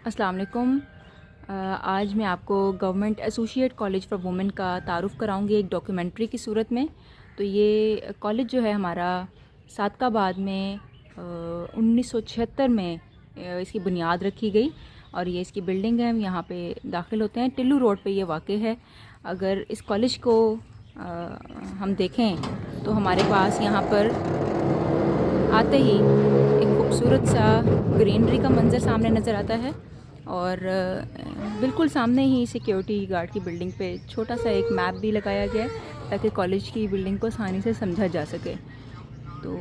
अस्सलाम वालेकुम। आज मैं आपको government associate college for women का तारुफ़ कराऊंगी एक डॉक्यूमेंट्री की सूरत में। तो ये कॉलेज जो है हमारा सादकाबाद में 1976 में इसकी बुनियाद रखी गई और ये इसकी बिल्डिंग है। हम यहाँ पे दाखिल होते हैं, टिल्लू रोड पे ये वाक़ है। अगर इस कॉलेज को हम देखें तो हमारे पास यहाँ पर आते ही एक खूबसूरत सा ग्रीनरी का मंज़र सामने नज़र आता है और बिल्कुल सामने ही सिक्योरिटी गार्ड की बिल्डिंग पे छोटा सा एक मैप भी लगाया गया है ताकि कॉलेज की बिल्डिंग को आसानी से समझा जा सके। तो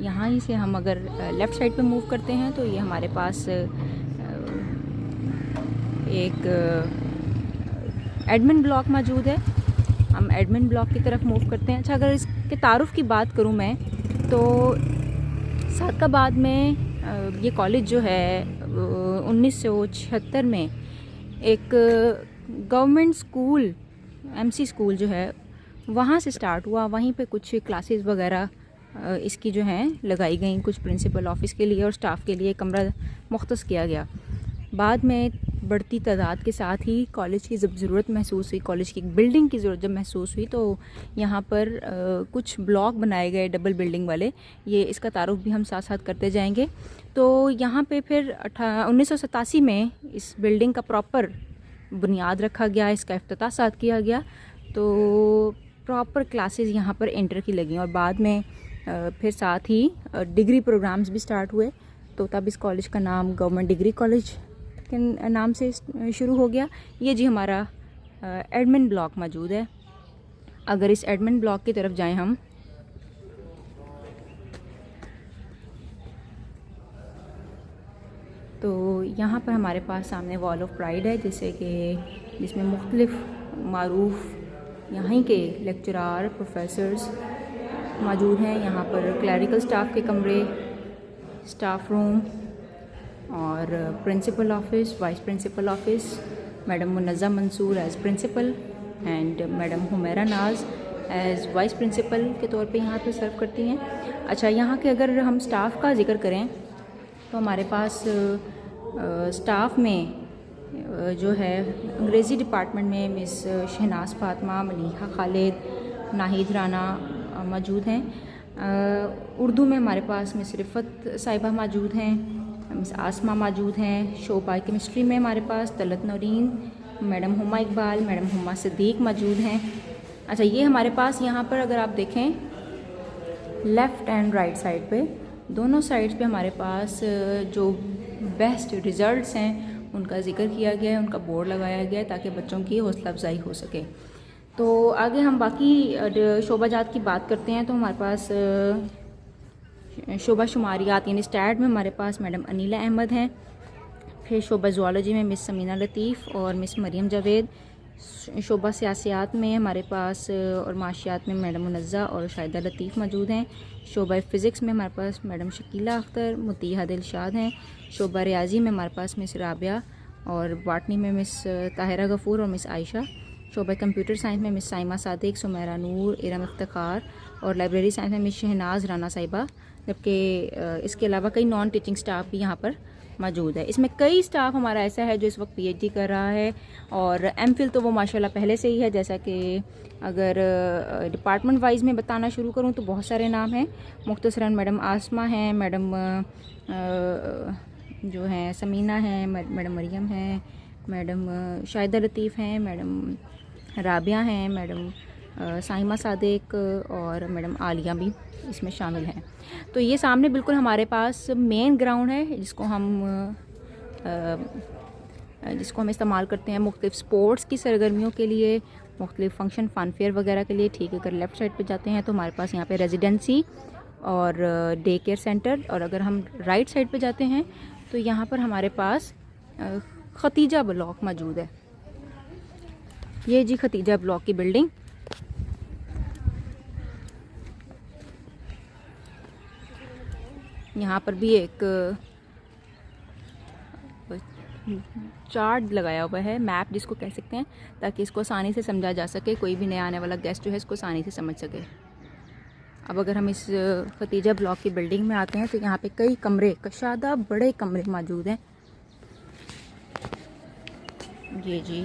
यहाँ ही से हम अगर लेफ़्ट साइड पे मूव करते हैं तो ये हमारे पास एक एडमिन ब्लॉक मौजूद है। हम एडमिन ब्लॉक की तरफ मूव करते हैं। अच्छा, अगर इसके तारुफ़ की बात करूँ मैं तो सादकाबाद में ये कॉलेज जो है 1976 में एक गवर्नमेंट स्कूल एमसी स्कूल जो है वहाँ से स्टार्ट हुआ। वहीं पे कुछ क्लासेस वगैरह इसकी जो हैं लगाई गई, कुछ प्रिंसिपल ऑफिस के लिए और स्टाफ के लिए कमरा मुख्तस किया गया। बाद में बढ़ती तादाद के साथ ही कॉलेज की जब ज़रूरत महसूस हुई, कॉलेज की बिल्डिंग की ज़रूरत जब महसूस हुई तो यहाँ पर कुछ ब्लॉक बनाए गए डबल बिल्डिंग वाले। ये इसका तारुफ भी हम साथ साथ करते जाएंगे। तो यहाँ पे फिर 1987 में इस बिल्डिंग का प्रॉपर बुनियाद रखा गया, इसका इफ्तिताह साथ किया गया। तो प्रॉपर क्लासेस यहाँ पर इंटर की लगी और बाद में फिर साथ ही डिग्री प्रोग्राम्स भी स्टार्ट हुए। तो तब इस कॉलेज का नाम गवर्नमेंट डिग्री कॉलेज के नाम से शुरू हो गया। ये जी हमारा एडमिन ब्लॉक मौजूद है। अगर इस एडमिन ब्लॉक की तरफ जाएं हम तो यहाँ पर हमारे पास सामने वॉल ऑफ प्राइड है, जैसे कि जिसमें मुख्तलिफ मारूफ यहाँ के लेक्चरार प्रोफेसर्स मौजूद हैं। यहाँ पर क्लरिकल स्टाफ के कमरे, स्टाफ रूम और principal office, vice principal office, madam Munazza Mansoor as principal and madam Humaira Naz as vice principal के तौर पे यहाँ पे सर्व करती हैं। अच्छा, यहाँ के अगर हम स्टाफ का जिक्र करें तो हमारे पास स्टाफ में जो है अंग्रेज़ी डिपार्टमेंट में मिस शहनाज फातिमा, मनीहा खालिद, नाहिद राना मौजूद हैं। उर्दू में हमारे पास मिस रिफ़त साहिबा मौजूद हैं, मिस आसमा मौजूद हैं। शोबा केमिस्ट्री में हमारे पास तलत नौरीन, मैडम हुमा इकबाल, मैडम हुमा सिद्दीक मौजूद हैं। अच्छा, ये हमारे पास यहाँ पर अगर आप देखें लेफ़्ट एंड राइट साइड पे, दोनों साइड्स पे हमारे पास जो बेस्ट रिज़ल्ट्स हैं उनका जिक्र किया गया है, उनका बोर्ड लगाया गया है ताकि बच्चों की हौसला अफजाई हो सके। तो आगे हम बाकी शोबाजात की बात करते हैं तो हमारे पास शोबा शुमारियात यानी स्टैट में हमारे पास मैडम अनीला अहमद हैं। फिर शोबा ज़ुआलॉजी में मिस समीना लतीफ़ और मिस मरियम जावेद। शोबा सियासियात में हमारे पास और माशियात में मैडम मुनज़्ज़ा और शाहिदा लतीफ़ मौजूद हैं। शोबा फ़िज़िक्स में हमारे पास मैडम शकीला अख्तर, मुतीहा दिलशाद हैं। शोबा रियाजी में हमारे पास मिस राबिया और बॉटनी में मिस ताहिरा गफ़ूर और मिस आयशा। शोबा कंप्यूटर साइंस में मिस साइमा सादिक, सुमेरा नूर, इरम इफ्तिखार और लाइब्रेरी साइंस में मिस शहनाज राना साहिबा। जबकि इसके अलावा कई नॉन टीचिंग स्टाफ भी यहाँ पर मौजूद है। इसमें कई स्टाफ हमारा ऐसा है जो इस वक्त पीएचडी कर रहा है और एमफिल तो वो माशाल्लाह पहले से ही है। जैसा कि अगर डिपार्टमेंट वाइज में बताना शुरू करूँ तो बहुत सारे नाम हैं। मुख्तसरन मैडम आसमा हैं, मैडम जो हैं समीना हैं, मैडम मरियम हैं, मैडम शाहिदा लतीफ़ हैं, मैडम राबिया हैं, मैडम साइमा सादिक और मैडम आलिया भी इसमें शामिल हैं। तो ये सामने बिल्कुल हमारे पास मेन ग्राउंड है जिसको हम इस्तेमाल करते हैं मुख्तलिफ़ स्पोर्ट्स की सरगर्मियों के लिए, मुख्तलिफ़ फंक्शन फ़न फेयर वगैरह के लिए। ठीक है, अगर लेफ़्ट साइड पे जाते हैं तो हमारे पास यहाँ पे रेजिडेंसी और डे केयर सेंटर, और अगर हम राइट साइड पे जाते हैं तो यहाँ पर हमारे पास खतीजा ब्लॉक मौजूद है। ये जी खतीजा ब्लॉक की बिल्डिंग। यहाँ पर भी एक चार्ट लगाया हुआ है, मैप जिसको कह सकते हैं, ताकि इसको आसानी से समझा जा सके, कोई भी नया आने वाला गेस्ट जो है इसको आसानी से समझ सके। अब अगर हम इस खतीजा ब्लॉक की बिल्डिंग में आते हैं तो यहाँ पे कई कमरे, कशादा बड़े कमरे मौजूद हैं। ये जी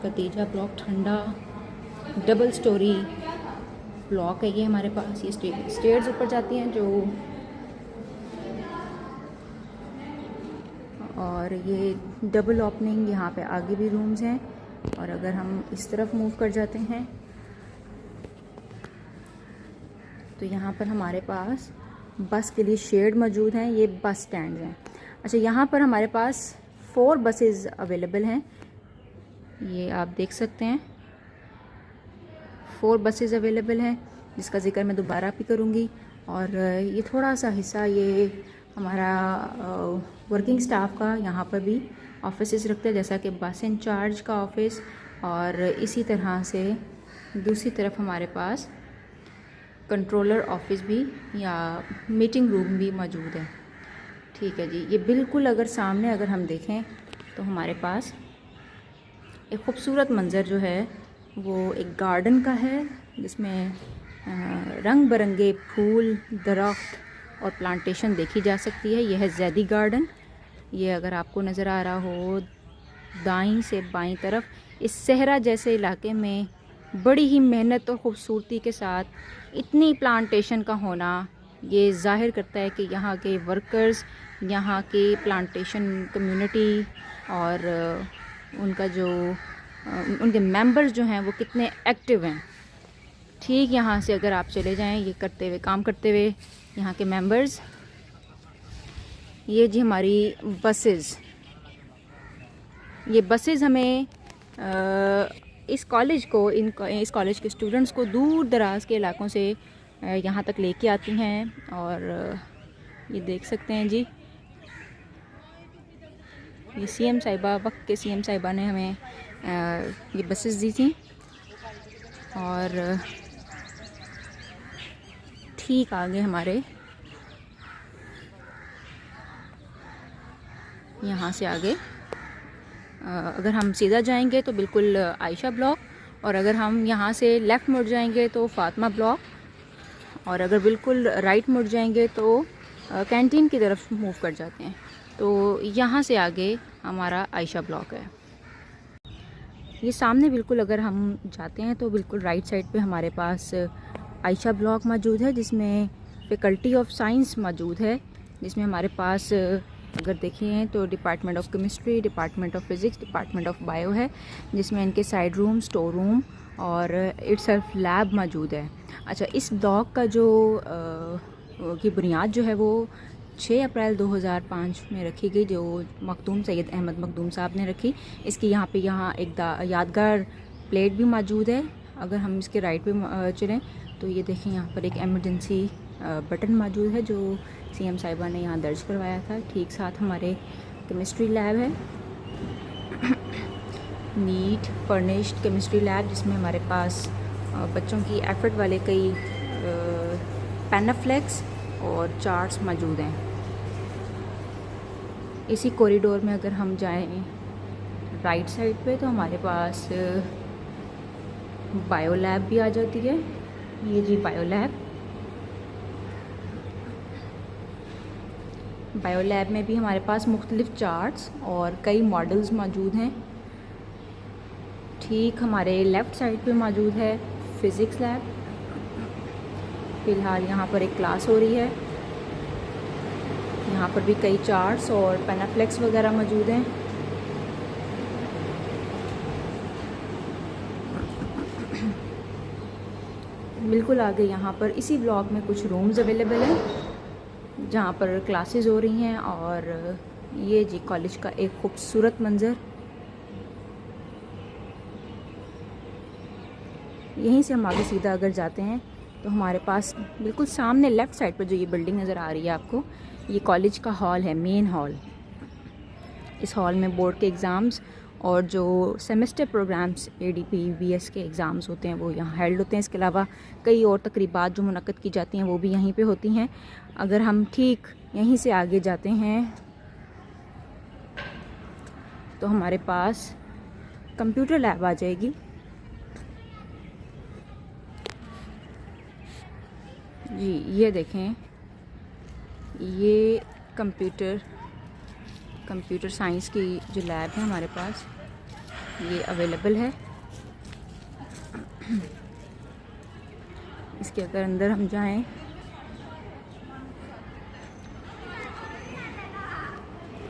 खतीजा ब्लॉक ठंडा डबल स्टोरी ब्लॉक है ये हमारे पास। ये स्टेयर्स ऊपर जाती हैं जो, और ये डबल ओपनिंग, यहाँ पे आगे भी रूम्स हैं। और अगर हम इस तरफ मूव कर जाते हैं तो यहाँ पर हमारे पास बस के लिए शेड मौजूद हैं। ये बस स्टैंड हैं। अच्छा, यहाँ पर हमारे पास 4 बसेस अवेलेबल हैं, ये आप देख सकते हैं। 4 बसेस अवेलेबल हैं जिसका ज़िक्र मैं दोबारा भी करूँगी। और ये थोड़ा सा हिस्सा ये हमारा वर्किंग स्टाफ का यहाँ पर भी ऑफिसेस रखते हैं, जैसा कि बस इंचार्ज का ऑफिस, और इसी तरह से दूसरी तरफ हमारे पास कंट्रोलर ऑफिस भी या मीटिंग रूम भी मौजूद है। ठीक है जी। ये बिल्कुल अगर सामने अगर हम देखें तो हमारे पास एक ख़ूबसूरत मंज़र जो है वो एक गार्डन का है, जिसमें रंग बिरंगे फूल, दरख्त और प्लांटेशन देखी जा सकती है। यह है जैदी गार्डन। ये अगर आपको नज़र आ रहा हो दाईं से बाईं तरफ, इस सहरा जैसे इलाके में बड़ी ही मेहनत और ख़ूबसूरती के साथ इतनी प्लांटेशन का होना ये ज़ाहिर करता है कि यहाँ के वर्कर्स, यहाँ के प्लांटेशन कम्युनिटी और उनका जो उनके मेंबर्स जो हैं वो कितने एक्टिव हैं। ठीक यहाँ से अगर आप चले जाएं ये करते हुए, काम करते हुए यहाँ के मेंबर्स। ये जी हमारी बसेस, ये बसेस हमें इस कॉलेज को, इस कॉलेज के स्टूडेंट्स को दूर दराज के इलाकों से यहाँ तक लेके आती हैं। और ये देख सकते हैं जी, ये सीएम साहिबा, वक्त के सीएम साहिबा ने हमें ये बसेस दी थी। और ठीक आगे हमारे यहाँ से आगे अगर हम सीधा जाएंगे तो बिल्कुल आयशा ब्लॉक, और अगर हम यहाँ से लेफ़्ट मुड़ जाएंगे तो फातिमा ब्लॉक, और अगर बिल्कुल राइट मुड़ जाएंगे तो कैंटीन की तरफ मूव कर जाते हैं तो यहाँ से आगे हमारा आयशा ब्लॉक है। ये सामने बिल्कुल अगर हम जाते हैं तो बिल्कुल राइट साइड पे हमारे पास आयशा ब्लॉक मौजूद है, जिसमें फैकल्टी ऑफ साइंस मौजूद है, जिसमें हमारे पास अगर देखें तो department of chemistry, department of physics, department of bio है, जिसमें इनके साइड रूम, स्टोर रूम और इटसेल्फ लैब मौजूद है। अच्छा, इस ब्लॉक का जो की बुनियाद जो है वो 6 अप्रैल 2005 में रखी गई, जो मखदूम सैयद अहमद मखदूम साहब ने रखी। इसकी यहाँ एक यादगार प्लेट भी मौजूद है। अगर हम इसके राइट पे चलें तो ये देखें, यहाँ पर एक एमरजेंसी बटन मौजूद है जो सीएम साहिबा ने यहाँ दर्ज करवाया था। ठीक साथ हमारे केमिस्ट्री लैब है, नीट फर्निश्ड केमिस्ट्री लैब, जिसमें हमारे पास बच्चों की एफर्ट वाले कई पैनाफ्लेक्स और चार्ट्स मौजूद हैं। इसी कॉरिडोर में अगर हम जाएं राइट साइड पे तो हमारे पास बायो लैब भी आ जाती है। ये जी बायो लैब, बायो लैब में भी हमारे पास मुख्तलिफ चार्ट्स और कई मॉडल्स मौजूद हैं। ठीक हमारे लेफ़्ट साइड पे मौजूद है फ़िज़िक्स लैब। फ़िलहाल यहाँ पर एक क्लास हो रही है। यहाँ पर भी कई चार्ट्स और पैनाफ्लेक्स वगैरह मौजूद हैं। बिल्कुल आगे यहाँ पर इसी ब्लॉक में कुछ रूम्स अवेलेबल हैं जहाँ पर क्लासेस हो रही हैं। और ये जी कॉलेज का एक खूबसूरत मंज़र। यहीं से हम आगे सीधा अगर जाते हैं तो हमारे पास बिल्कुल सामने लेफ़्ट साइड पर जो ये बिल्डिंग नज़र आ रही है आपको, ये कॉलेज का हॉल है, मेन हॉल। इस हॉल में बोर्ड के एग्ज़ाम्स और जो सेमेस्टर प्रोग्राम्स ADP BS के एग्ज़ाम्स होते हैं वो यहाँ हेल्ड होते हैं। इसके अलावा कई और तकरीबात जो मुनक्कद की जाती हैं वो भी यहीं पे होती हैं। अगर हम ठीक यहीं से आगे जाते हैं तो हमारे पास कंप्यूटर लैब आ जाएगी। जी ये देखें, ये कंप्यूटर साइंस की जो लैब है हमारे पास, ये अवेलेबल है। इसके अगर अंदर हम जाएं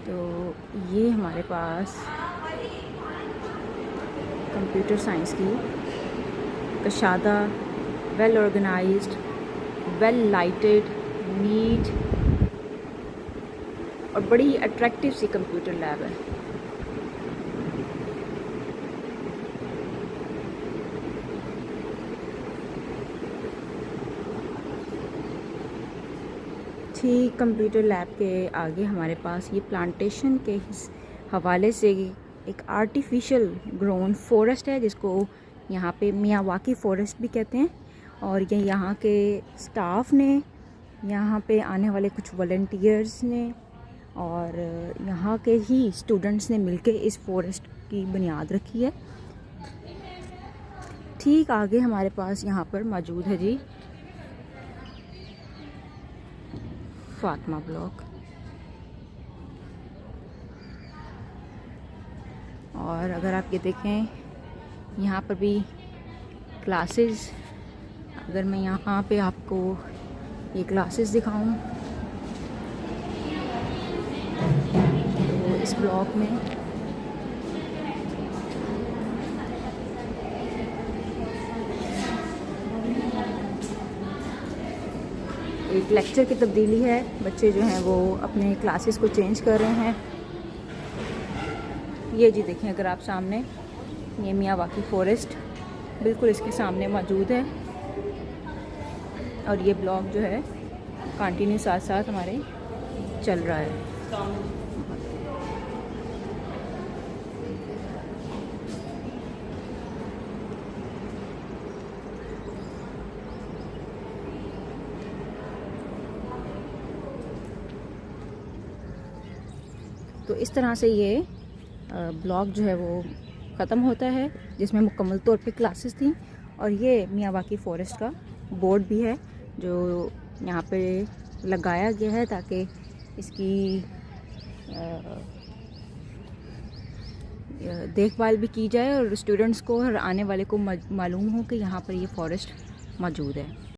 तो ये हमारे पास कंप्यूटर साइंस की कशादा, well organised, well lighted, neat और बड़ी अट्रैक्टिव सी कंप्यूटर लैब है। ठीक कंप्यूटर लैब के आगे हमारे पास ये प्लांटेशन के हवाले से एक आर्टिफिशियल ग्रोन फॉरेस्ट है, जिसको यहाँ पे मियावाकी फॉरेस्ट भी कहते हैं। और ये यहाँ के स्टाफ ने, यहाँ पे आने वाले कुछ वॉलंटियर्स ने और यहाँ के ही स्टूडेंट्स ने मिलके इस फॉरेस्ट की बुनियाद रखी है। ठीक आगे हमारे पास यहाँ पर मौजूद है जी फातिमा ब्लॉक। और अगर आप ये देखें यहाँ पर भी क्लासेस, अगर मैं यहाँ पे आपको ये क्लासेस दिखाऊं तो इस ब्लॉक में एक लेक्चर की तब्दीली है। बच्चे जो हैं वो अपने क्लासेस को चेंज कर रहे हैं। ये जी देखें अगर आप सामने, ये मियावाकी फॉरेस्ट बिल्कुल इसके सामने मौजूद है। और ये ब्लॉग जो है कंटिन्यू साथ साथ हमारे चल रहा है। तो इस तरह से ये ब्लॉग जो है वो ख़त्म होता है, जिसमें मुकम्मल तौर पे क्लासेस थी। और ये मियावाकी फॉरेस्ट का बोर्ड भी है जो यहाँ पे लगाया गया है ताकि इसकी देखभाल भी की जाए और स्टूडेंट्स को और आने वाले को मालूम हो कि यहाँ पर ये फॉरेस्ट मौजूद है।